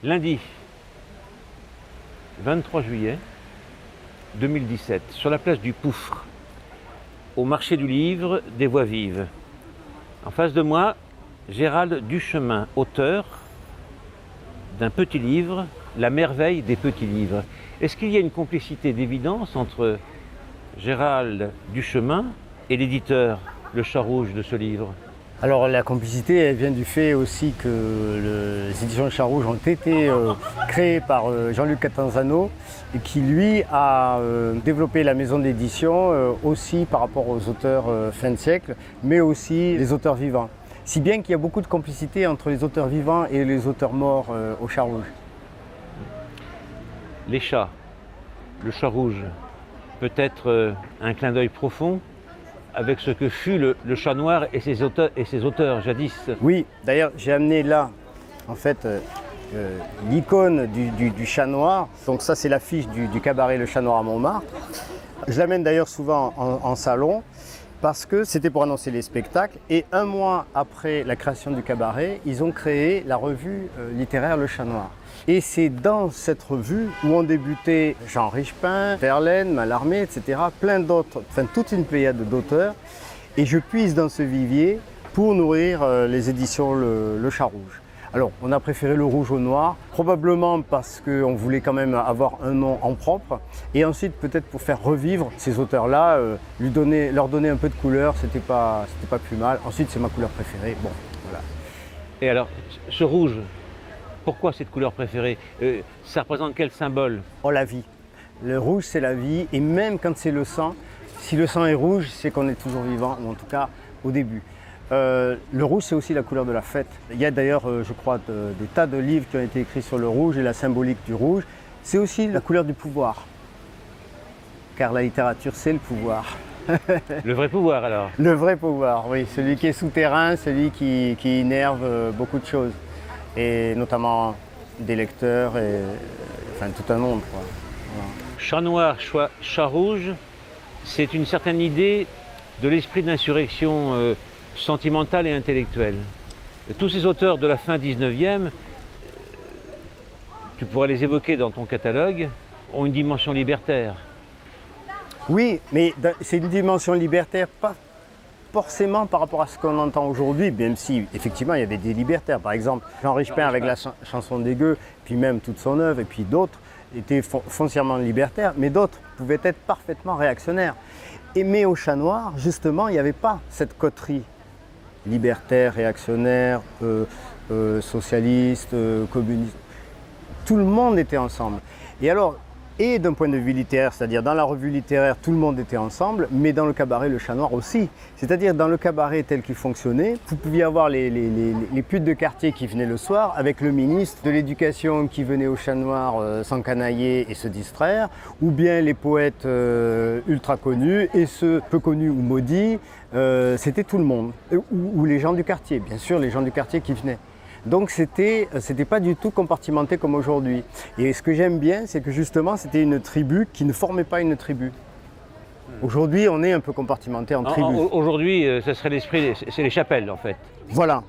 Lundi 23 juillet 2017, sur la place du Poufre, au marché du livre des Voies Vives. En face de moi, Gérald Duchemin, auteur d'un petit livre, La merveille des petits livres. Est-ce qu'il y a une complicité d'évidence entre Gérald Duchemin et l'éditeur, le chat rouge de ce livre? Alors la complicité, elle vient du fait aussi que les éditions Le Chat Rouge ont été créées par Jean-Luc Catanzano et qui lui a développé la maison d'édition aussi par rapport aux auteurs fin de siècle, mais aussi les auteurs vivants. Si bien qu'il y a beaucoup de complicité entre les auteurs vivants et les auteurs morts au Chat Rouge. Les chats, le chat rouge, peut-être un clin d'œil profond avec ce que fut le chat noir et ses auteurs jadis. Oui, d'ailleurs j'ai amené là en fait l'icône du chat noir. Donc ça c'est l'affiche du cabaret Le Chat Noir à Montmartre. Je l'amène d'ailleurs souvent en salon parce que c'était pour annoncer les spectacles. Et un mois après la création du cabaret, ils ont créé la revue littéraire Le Chat Noir. Et c'est dans cette revue où ont débuté Jean Richepin, Verlaine, Mallarmé, etc. Plein d'autres, enfin toute une pléiade d'auteurs. Et je puise dans ce vivier pour nourrir les éditions Le Chat Rouge. Alors, on a préféré le rouge au noir, probablement parce qu'on voulait quand même avoir un nom en propre. Et ensuite, peut-être pour faire revivre ces auteurs-là, leur donner un peu de couleur, c'était pas plus mal. Ensuite, c'est ma couleur préférée. Bon, voilà. Et alors, ce rouge, pourquoi cette couleur préférée? Ça représente quel symbole? Oh, la vie. Le rouge, c'est la vie. Et même quand c'est le sang, si le sang est rouge, c'est qu'on est toujours vivant, ou en tout cas au début. Le rouge, c'est aussi la couleur de la fête. Il y a d'ailleurs, je crois, des tas de livres qui ont été écrits sur le rouge et la symbolique du rouge. C'est aussi la couleur du pouvoir. Car la littérature, c'est le pouvoir. Le vrai pouvoir alors? Le vrai pouvoir, oui. Celui qui est souterrain, celui qui énerve beaucoup de choses. Et notamment des lecteurs et enfin tout un monde, quoi. Voilà. Chat noir, chat rouge, c'est une certaine idée de l'esprit d'insurrection sentimentale et intellectuelle. Tous ces auteurs de la fin 19e, tu pourrais les évoquer dans ton catalogue, ont une dimension libertaire. Oui, mais c'est une dimension libertaire, pas forcément par rapport à ce qu'on entend aujourd'hui, même si effectivement il y avait des libertaires. Par exemple, Jean Richepin avec la chanson des Gueux, puis même toute son œuvre, et puis d'autres étaient foncièrement libertaires, mais d'autres pouvaient être parfaitement réactionnaires. Mais au Chat Noir, justement, il n'y avait pas cette coterie libertaire, réactionnaire, socialiste, communiste. Tout le monde était ensemble. Et alors, et d'un point de vue littéraire, c'est-à-dire dans la revue littéraire, tout le monde était ensemble, mais dans le cabaret Le Chat Noir aussi. C'est-à-dire dans le cabaret tel qu'il fonctionnait, vous pouviez avoir les putes de quartier qui venaient le soir, avec le ministre de l'Éducation qui venait au Chat Noir s'encanailler et se distraire, ou bien les poètes ultra connus, et ceux peu connus ou maudits, c'était tout le monde. Ou les gens du quartier, bien sûr, les gens du quartier qui venaient. Donc c'était pas du tout compartimenté comme aujourd'hui. Et ce que j'aime bien, c'est que justement c'était une tribu qui ne formait pas une tribu. Aujourd'hui, on est un peu compartimenté en tribus. Aujourd'hui, ça serait l'esprit, c'est les chapelles en fait. Voilà.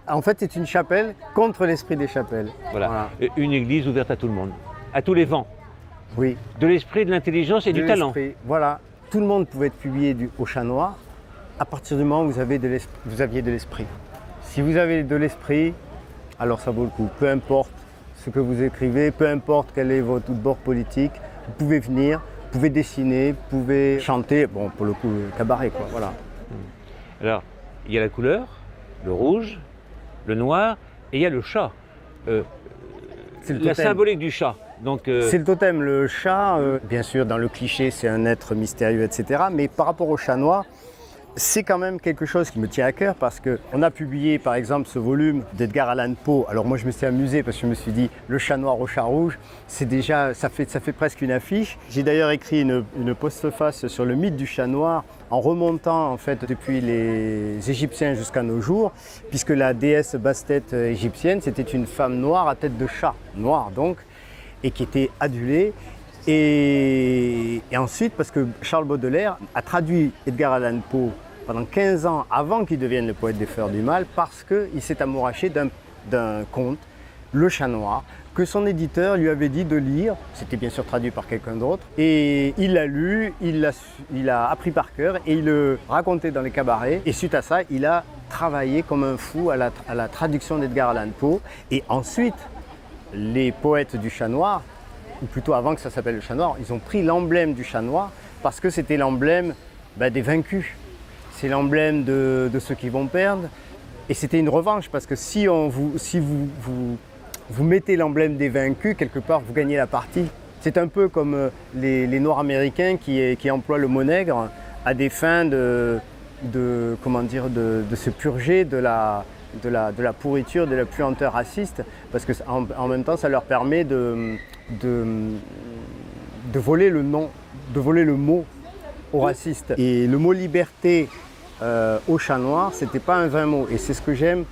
En fait, c'est une chapelle contre l'esprit des chapelles. Voilà. Une église ouverte à tout le monde, à tous les vents. Oui. De l'esprit, de l'intelligence et du talent. Voilà. Tout le monde pouvait être publié au Chat Noir à partir du moment où vous aviez de l'esprit. Si vous avez de l'esprit, alors ça vaut le coup. Peu importe ce que vous écrivez, peu importe quel est votre bord politique, vous pouvez venir, vous pouvez dessiner, vous pouvez chanter. Bon, pour le coup, cabaret, quoi, voilà. Alors, il y a la couleur, le rouge, le noir, et il y a le chat. La symbolique du chat. C'est le totem. Le chat, bien sûr, dans le cliché, c'est un être mystérieux, etc. Mais par rapport au Chat Noir, c'est quand même quelque chose qui me tient à cœur parce qu'on a publié par exemple ce volume d'Edgar Allan Poe. Alors moi je me suis amusé parce que je me suis dit le chat noir au chat rouge, c'est déjà, ça fait presque une affiche. J'ai d'ailleurs écrit une postface sur le mythe du chat noir en remontant en fait depuis les Égyptiens jusqu'à nos jours, puisque la déesse Bastet égyptienne c'était une femme noire à tête de chat, noire donc, et qui était adulée. Et ensuite, parce que Charles Baudelaire a traduit Edgar Allan Poe pendant 15 ans avant qu'il devienne le poète des Fleurs du Mal, parce qu'il s'est amouraché d'un conte Le Chat Noir, que son éditeur lui avait dit de lire. C'était bien sûr traduit par quelqu'un d'autre. Et il l'a lu, il l'a appris par cœur et il le racontait dans les cabarets. Et suite à ça, il a travaillé comme un fou à la traduction d'Edgar Allan Poe. Et ensuite, les poètes du Chat Noir, ou plutôt avant que ça s'appelle le Chat Noir, ils ont pris l'emblème du Chat Noir parce que c'était l'emblème des vaincus. C'est l'emblème de ceux qui vont perdre. Et c'était une revanche parce que si vous mettez l'emblème des vaincus, quelque part, vous gagnez la partie. C'est un peu comme les Noirs américains qui emploient le mot nègre à des fins de se purger de la pourriture, de la puanteur raciste, parce qu'en même temps, ça leur permet de voler le nom, de voler le mot aux racistes. Et le mot liberté au Chat Noir, c'était pas un vain mot. Et c'est ce que j'aime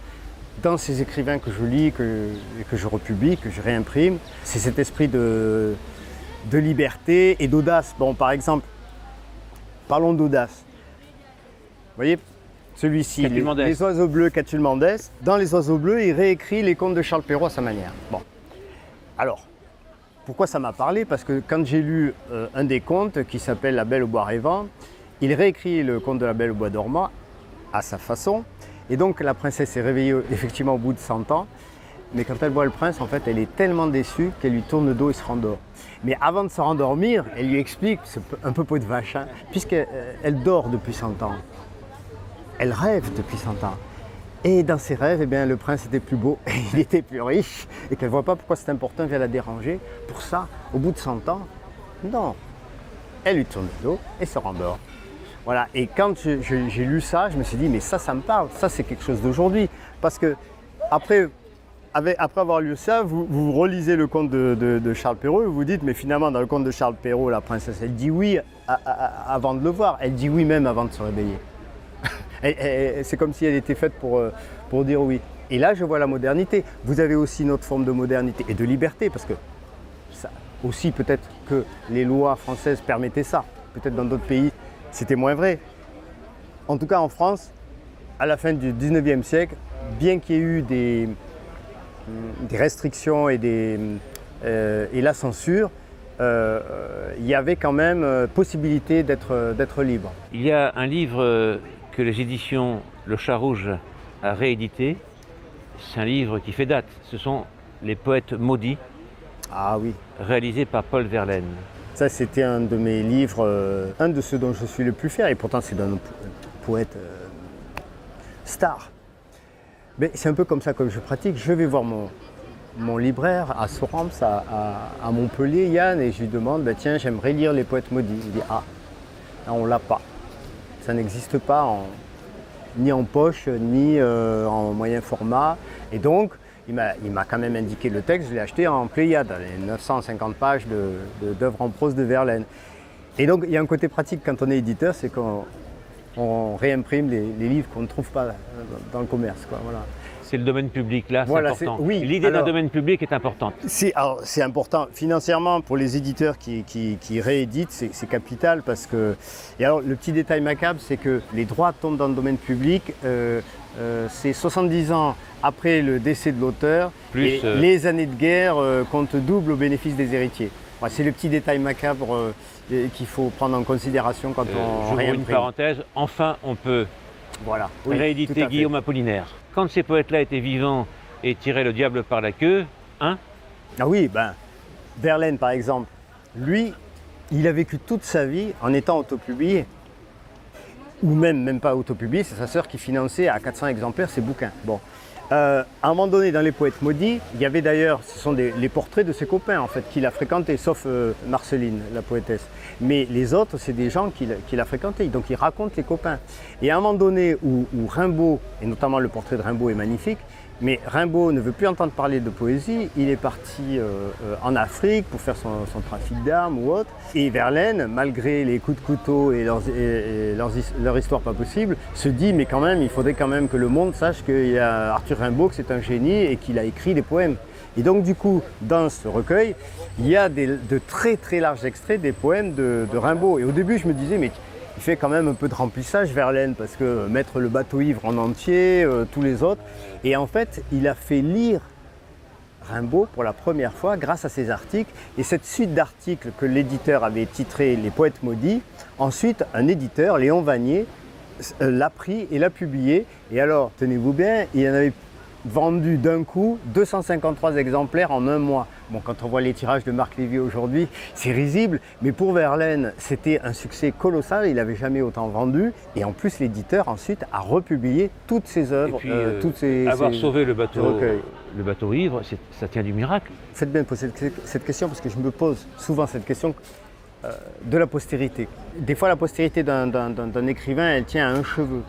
dans ces écrivains que je lis, que je republie, que je réimprime, c'est cet esprit de liberté et d'audace. Bon, par exemple, parlons d'audace. Vous voyez, celui-ci, les Oiseaux Bleus, Catulle Mendès. Dans Les Oiseaux Bleus, il réécrit les contes de Charles Perrault à sa manière. Bon, alors, pourquoi ça m'a parlé? Parce que quand j'ai lu un des contes qui s'appelle La Belle au bois rêvant, il réécrit le conte de La Belle au bois dormant à sa façon. Et donc la princesse est réveillée effectivement au bout de 100 ans, mais quand elle voit le prince, en fait, elle est tellement déçue qu'elle lui tourne le dos et se rendort. Mais avant de se rendormir, elle lui explique, c'est un peu peau de vache, hein, puisqu'elle dort depuis 100 ans. Elle rêve depuis 100 ans. Et dans ses rêves, eh bien, le prince était plus beau, il était plus riche, et qu'elle ne voit pas pourquoi c'est important, qu'elle la déranger. Pour ça, au bout de 100 ans, non, elle lui tourne le dos et se rendort. Voilà, et quand j'ai lu ça, je me suis dit, mais ça me parle, ça c'est quelque chose d'aujourd'hui. Parce que après avoir lu ça, vous relisez le conte de Charles Perrault et vous vous dites, mais finalement dans le conte de Charles Perrault, la princesse, elle dit oui avant de le voir, elle dit oui même avant de se réveiller. C'est comme si elle était faite pour dire oui. Et là, je vois la modernité. Vous avez aussi une autre forme de modernité et de liberté, parce que ça aussi peut-être que les lois françaises permettaient ça. Peut-être dans d'autres pays, c'était moins vrai. En tout cas, en France, à la fin du 19e siècle, bien qu'il y ait eu des restrictions et la censure, il y avait quand même possibilité d'être libre. Il y a un livre que les éditions Le Chat Rouge a réédité. C'est un livre qui fait date. Ce sont Les Poètes Maudits, réalisés par Paul Verlaine. Ça, c'était un de mes livres, un de ceux dont je suis le plus fier, et pourtant c'est d'un poète star. Mais c'est un peu comme ça que je pratique. Je vais voir mon libraire à Sorams, à Montpellier, Yann, et je lui demande, tiens, j'aimerais lire Les Poètes Maudits. Il me dit, on l'a pas. Ça n'existe pas ni en poche, ni en moyen format. Et donc, il m'a quand même indiqué le texte, je l'ai acheté en Pléiade, les 950 pages d'œuvres en prose de Verlaine. Et donc, il y a un côté pratique quand on est éditeur, c'est qu'on réimprime les livres qu'on ne trouve pas dans le commerce, quoi, voilà. C'est le domaine public, là, voilà, c'est important. Oui, l'idée d'un domaine public est importante. C'est important. Financièrement, pour les éditeurs qui rééditent, c'est capital parce que... Et alors, le petit détail macabre, c'est que les droits tombent dans le domaine public, c'est 70 ans après le décès de l'auteur, et les années de guerre comptent double au bénéfice des héritiers. Voilà, c'est le petit détail macabre qu'il faut prendre en considération quand on réimprime. Une parenthèse, enfin on peut rééditer Guillaume Apollinaire. Quand ces poètes-là étaient vivants et tiraient le diable par la queue, hein? Ah oui, Verlaine par exemple, lui, il a vécu toute sa vie en étant autopublié. Ou même pas autopublié, c'est sa sœur qui finançait à 400 exemplaires ses bouquins. Bon. À un moment donné, dans Les Poètes Maudits, il y avait d'ailleurs, ce sont les portraits de ses copains en fait, qu'il a fréquentés, sauf Marceline, la poétesse. Mais les autres, c'est des gens qu'il a fréquentés, donc il raconte les copains. Et à un moment donné où Rimbaud, et notamment le portrait de Rimbaud est magnifique, mais Rimbaud ne veut plus entendre parler de poésie, il est parti en Afrique pour faire son trafic d'armes ou autre. Et Verlaine, malgré les coups de couteau et leur histoire pas possible, se dit mais quand même, il faudrait quand même que le monde sache qu'il y a Arthur Rimbaud, que c'est un génie et qu'il a écrit des poèmes. Et donc du coup, dans ce recueil, il y a de très très larges extraits des poèmes de Rimbaud. Et au début, je me disais mais il fait quand même un peu de remplissage, Verlaine, parce que mettre le bateau ivre en entier, tous les autres. Et en fait, il a fait lire Rimbaud pour la première fois grâce à ces articles. Et cette suite d'articles que l'éditeur avait titré Les Poètes Maudits, ensuite un éditeur, Léon Vanier, l'a pris et l'a publié. Et alors, tenez-vous bien, il en avait vendu d'un coup 253 exemplaires en un mois. Bon, quand on voit les tirages de Marc Lévy aujourd'hui, c'est risible, mais pour Verlaine, c'était un succès colossal, il n'avait jamais autant vendu, et en plus l'éditeur ensuite a republié toutes ses œuvres, avoir sauvé le bateau ivre, ça tient du miracle. Faites bien de poser cette question, parce que je me pose souvent cette question de la postérité. Des fois, la postérité d'un écrivain, elle tient à un cheveu.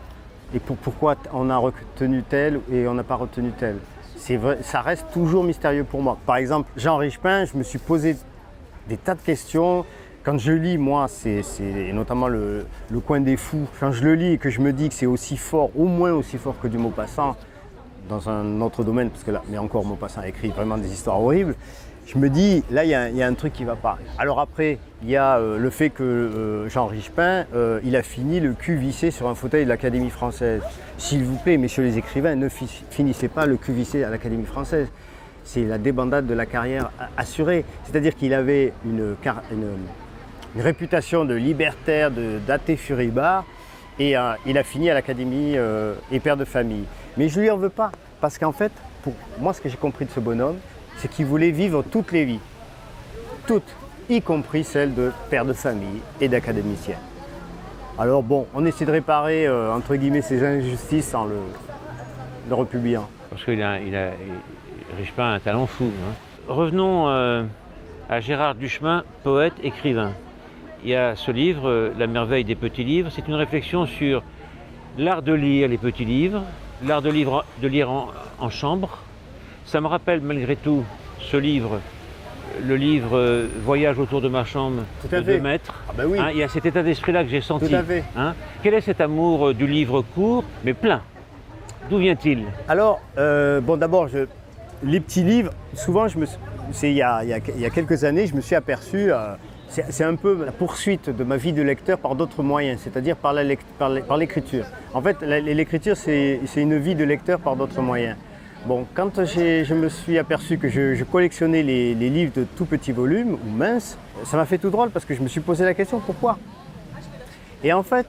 Et pourquoi on a retenu tel et on n'a pas retenu tel. C'est vrai, ça reste toujours mystérieux pour moi. Par exemple, Jean Richepin, je me suis posé des tas de questions. Quand je lis, moi, et notamment le Coin des Fous, quand je le lis et que je me dis que c'est aussi fort, au moins aussi fort que du Maupassant, dans un autre domaine, parce que là, mais encore Maupassant a écrit vraiment des histoires horribles, je me dis, là, il y a un truc qui ne va pas. Alors après, il y a le fait que Jean Richepin, il a fini le cul vissé sur un fauteuil de l'Académie française. S'il vous plaît, messieurs les écrivains, ne finissez pas le cul vissé à l'Académie française. C'est la débandade de la carrière assurée. C'est-à-dire qu'il avait une réputation de libertaire, d'athée furibard, et il a fini à l'Académie et père de famille. Mais je ne lui en veux pas, parce qu'en fait, pour moi, ce que j'ai compris de ce bonhomme, c'est qu'il voulait vivre toutes les vies, toutes, y compris celle de père de famille et d'académicien. Alors bon, on essaie de réparer, entre guillemets, ces injustices en le republiant. Parce que Richepin a un talent fou. Hein. Revenons à Gérard Duchemin, poète, écrivain. Il y a ce livre, La merveille des petits livres. C'est une réflexion sur l'art de lire les petits livres, l'art de lire en chambre. Ça me rappelle malgré tout ce livre, le livre Voyage autour de ma chambre de 2 maîtres. Ah ben oui. Hein, il y a cet état d'esprit-là que j'ai senti. Tout à fait. Hein. Quel est cet amour du livre court, mais plein? D'où vient-il? Alors, bon, d'abord, les petits livres, souvent, il y a quelques années, je me suis aperçu, c'est un peu la poursuite de ma vie de lecteur par d'autres moyens, c'est-à-dire par l'écriture. En fait, l'écriture, c'est une vie de lecteur par d'autres moyens. Bon, quand je me suis aperçu que je collectionnais les livres de tout petits volumes ou minces, ça m'a fait tout drôle parce que je me suis posé la question pourquoi. Et en fait,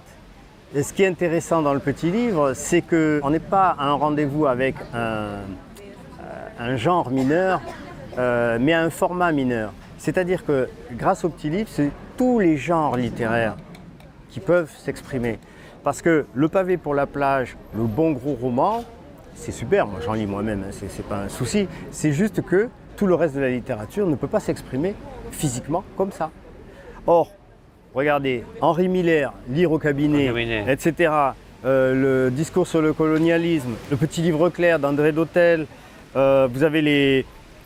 ce qui est intéressant dans le petit livre, c'est qu'on n'est pas à un rendez-vous avec un genre mineur, mais à un format mineur. C'est-à-dire que grâce au petit livre, c'est tous les genres littéraires qui peuvent s'exprimer. Parce que le pavé pour la plage, le bon gros roman, c'est super, moi j'en lis moi-même, hein, c'est pas un souci. C'est juste que tout le reste de la littérature ne peut pas s'exprimer physiquement comme ça. Or, regardez, Henri Miller, Lire au cabinet, etc., le discours sur le colonialisme, le petit livre clair d'André Dautel, vous avez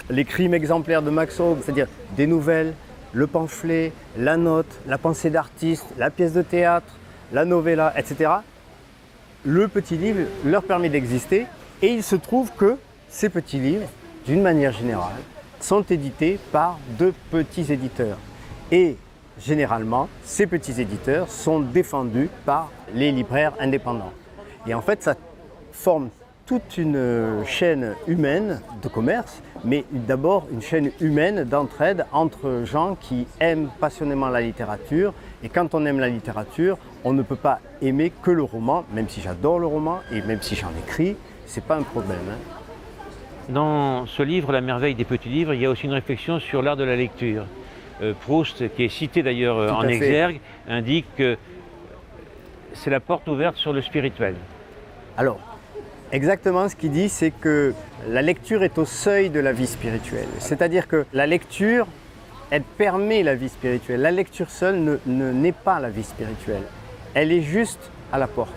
les crimes exemplaires de Max Aube, c'est-à-dire des nouvelles, le pamphlet, la note, la pensée d'artiste, la pièce de théâtre, la novella, etc. Le petit livre leur permet d'exister et il se trouve que ces petits livres, d'une manière générale, sont édités par de petits éditeurs. Et généralement, ces petits éditeurs sont défendus par les libraires indépendants. Et en fait, ça forme toute une chaîne humaine de commerce, mais d'abord une chaîne humaine d'entraide entre gens qui aiment passionnément la littérature. Et quand on aime la littérature, on ne peut pas aimer que le roman, même si j'adore le roman et même si j'en écris, c'est pas un problème. Hein. Dans ce livre, La merveille des petits livres, il y a aussi une réflexion sur l'art de la lecture. Proust, qui est cité d'ailleurs en exergue, indique que c'est la porte ouverte sur le spirituel. Alors, exactement ce qu'il dit, c'est que la lecture est au seuil de la vie spirituelle. C'est-à-dire que la lecture, elle permet la vie spirituelle. La lecture seule n'est pas la vie spirituelle. Elle est juste à la porte.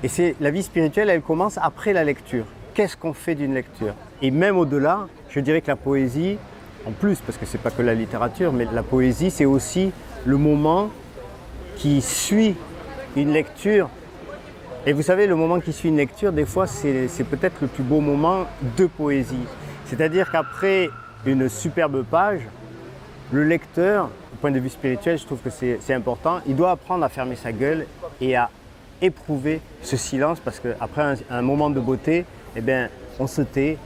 Et la vie spirituelle, elle commence après la lecture. Qu'est-ce qu'on fait d'une lecture? Et même au-delà, je dirais que la poésie, en plus, parce que ce n'est pas que la littérature, mais la poésie, c'est aussi le moment qui suit une lecture. Et vous savez, le moment qui suit une lecture, des fois, c'est peut-être le plus beau moment de poésie. C'est-à-dire qu'après une superbe page, le lecteur, du point de vue spirituel, je trouve que c'est important, il doit apprendre à fermer sa gueule et à éprouver ce silence, parce qu'après un moment de beauté, eh bien, on se tait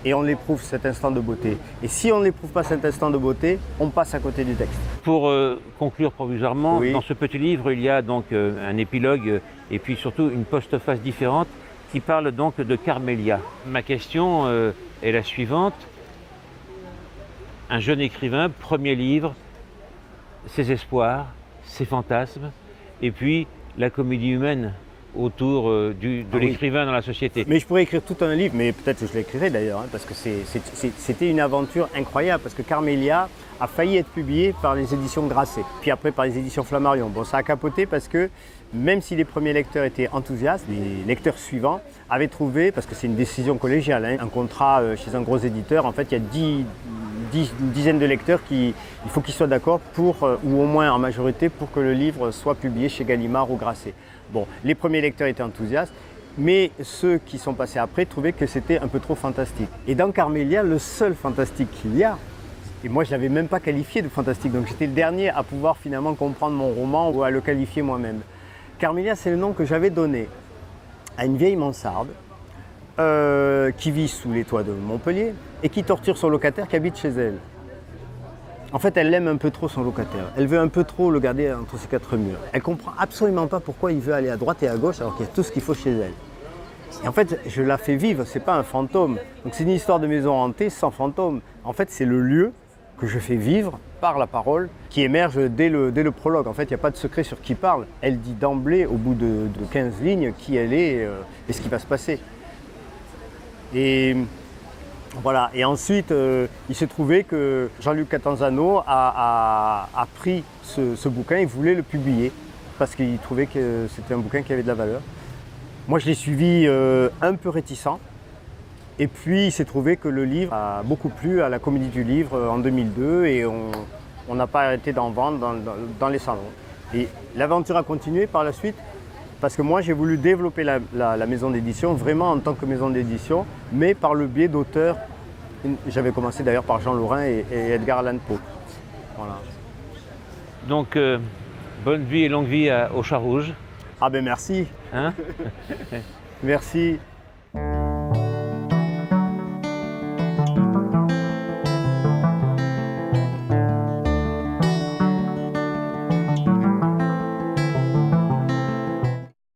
et on l'éprouve cet instant de beauté. Et si on n'éprouve pas cet instant de beauté, on passe à côté du texte. Pour conclure provisoirement, Oui. dans ce petit livre, il y a donc un épilogue et puis surtout une postface différente qui parle donc de Carmélia. Ma question est la suivante. Un jeune écrivain, premier livre, ses espoirs, ses fantasmes, et puis la comédie humaine autour de l'écrivain dans la société. Mais je pourrais écrire tout un livre, mais peut-être que je l'écrirai d'ailleurs, hein, parce que c'était une aventure incroyable, parce que Carmélia a failli être publié par les éditions Grasset, puis après par les éditions Flammarion. Bon, ça a capoté parce que même si les premiers lecteurs étaient enthousiastes, les lecteurs suivants avaient trouvé, parce que c'est une décision collégiale, hein, un contrat chez un gros éditeur, en fait il y a une dizaine de lecteurs il faut qu'ils soient d'accord pour, ou au moins en majorité, pour que le livre soit publié chez Gallimard ou Grasset. Bon, les premiers lecteurs étaient enthousiastes, mais ceux qui sont passés après trouvaient que c'était un peu trop fantastique. Et dans Carmélia, le seul fantastique qu'il y a, et moi je ne l'avais même pas qualifié de fantastique, donc j'étais le dernier à pouvoir finalement comprendre mon roman ou à le qualifier moi-même. Carmélia, c'est le nom que j'avais donné à une vieille mansarde qui vit sous les toits de Montpellier et qui torture son locataire qui habite chez elle. En fait, elle aime un peu trop son locataire. Elle veut un peu trop le garder entre ses quatre murs. Elle comprend absolument pas pourquoi il veut aller à droite et à gauche alors qu'il y a tout ce qu'il faut chez elle. Et en fait, je la fais vivre, c'est pas un fantôme. Donc c'est une histoire de maison hantée sans fantôme. En fait, c'est le lieu que je fais vivre par la parole qui émerge dès le prologue. En fait, il n'y a pas de secret sur qui parle. Elle dit d'emblée, au bout de 15 lignes, qui elle est et ce qui va se passer. Et voilà. Et ensuite, il s'est trouvé que Jean-Luc Catanzano a pris ce bouquin et voulait le publier parce qu'il trouvait que c'était un bouquin qui avait de la valeur. Moi, je l'ai suivi un peu réticent. Et puis, il s'est trouvé que le livre a beaucoup plu à la Comédie du Livre en 2002 et on n'a pas arrêté d'en vendre dans les salons. Et l'aventure a continué par la suite parce que moi, j'ai voulu développer la maison d'édition vraiment en tant que maison d'édition, mais par le biais d'auteurs. J'avais commencé d'ailleurs par Jean Lorrain et Edgar Allan Poe. Voilà. Donc, bonne vie et longue vie au Chat Rouge. Ah ben merci. Hein Merci.